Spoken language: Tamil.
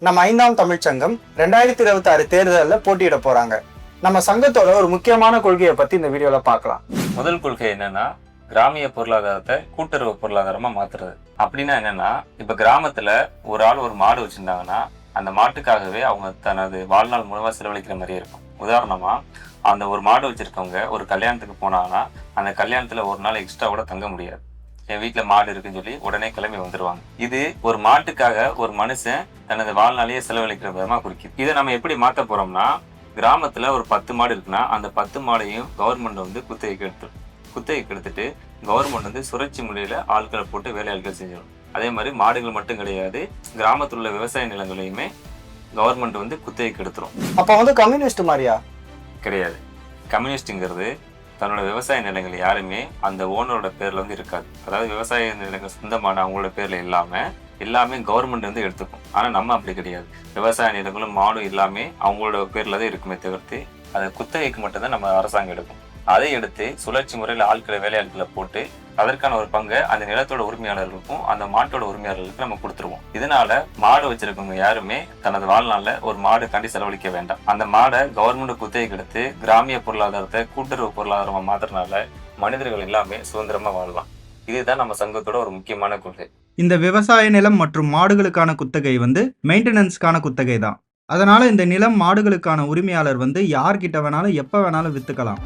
நம்ம 5ஆம் தமிழ்ச்சங்கம் 2026 தேர்தலில் போட்டியிட போறாங்க. நம்ம சங்கத்தோட ஒரு முக்கியமான கொள்கையை பத்தி இந்த வீடியோல பார்க்கலாம். முதல் கொள்கை என்னன்னா, கிராமிய பொருளாதாரத்தை கூட்டுறவு பொருளாதாரமா மாத்துறது. அப்படின்னா என்னன்னா, இப்ப கிராமத்துல ஒரு ஆள் ஒரு மாடு வச்சிருந்தாங்கன்னா அந்த மாட்டுக்காகவே அவங்க தனது வாழ்நாள் முழுவா செலவழிக்கிற மாதிரியே இருக்கும். உதாரணமா, அந்த ஒரு மாடு வச்சிருக்கவங்க ஒரு கல்யாணத்துக்கு போனாங்கன்னா அந்த கல்யாணத்துல ஒரு நாள் எக்ஸ்ட்ரா கூட தங்க முடியாது. என் வீட்டுல மாடு இருக்குன்னு சொல்லி உடனே கிளம்பி வந்துருவாங்க. இது ஒரு மாட்டுக்காக ஒரு மனுஷன் தனது வாழ்நாளையே செலவழிக்கிற விதமா குறிக்குது. இதை நம்ம எப்படி மாத்த போறோம்னா, கிராமத்துல ஒரு 10 மாடு இருக்குன்னா அந்த 10 மாடையும் கவர்மெண்ட் வந்து குத்தகைக்கு எடுத்துட்டு கவர்மெண்ட் வந்து சுழற்சி முறையில ஆட்களை போட்டு வேலையாட்கள் செஞ்சிடும். அதே மாதிரி மாடுகள் மட்டும் கிடையாது, கிராமத்தில் உள்ள விவசாய நிலங்களையுமே கவர்மெண்ட் வந்து குத்தகைக்கு எடுத்துரும். அப்ப வந்து கம்யூனிஸ்ட் மாதிரியா? கிடையாது. கம்யூனிஸ்டுங்கிறது தன்னோட விவசாய நிலங்கள் யாருமே அந்த ஓனரோட பேர்ல வந்து இருக்காது. அதாவது விவசாய நிலங்கள் சொந்தமான அவங்களோட பேர்ல எல்லாமே கவர்மெண்ட் வந்து எடுத்துக்கும். ஆனா நம்ம அப்படி கிடையாது. விவசாய நிலங்களும் மாடும் எல்லாமே அவங்களோட பேர்ல தான் இருக்குமே தவிர்த்து அதை குத்தகைக்கு மட்டும்தான் நம்ம அரசாங்கம் எடுக்கும். அதை எடுத்து சுழற்சி முறையில் ஆட்களை வேலையாட்களை போட்டு அதற்கான ஒரு பங்கை அந்த நிலத்தோட உரிமையாளர்களுக்கும் அந்த மாட்டோட உரிமையாளர்களுக்கும் நம்ம கொடுத்துருவோம். இதனால மாடு வச்சிருக்கவங்க யாருமே தனது வாழ்நாள்ல ஒரு மாடு காண்டி செலவழிக்க வேண்டாம். அந்த மாடை கவர்மெண்ட் குத்தகைக்கு எடுத்து கிராமிய பொருளாதாரத்தை கூட்டுறவு பொருளாதாரமா மாத்துறதுனால மனிதர்கள் எல்லாமே சுதந்திரமா வாழலாம். இதுதான் நம்ம சங்கத்தோட ஒரு முக்கியமான கொள்கை. இந்த விவசாய நிலம் மற்றும் மாடுகளுக்கான குத்தகை வந்து மெயின்டெனன்ஸ்க்கான குத்தகை தான். அதனால இந்த நிலம் மாடுகளுக்கான உரிமையாளர் வந்து யார்கிட்ட வேணாலும் எப்ப வேணாலும் வித்துக்கலாம்.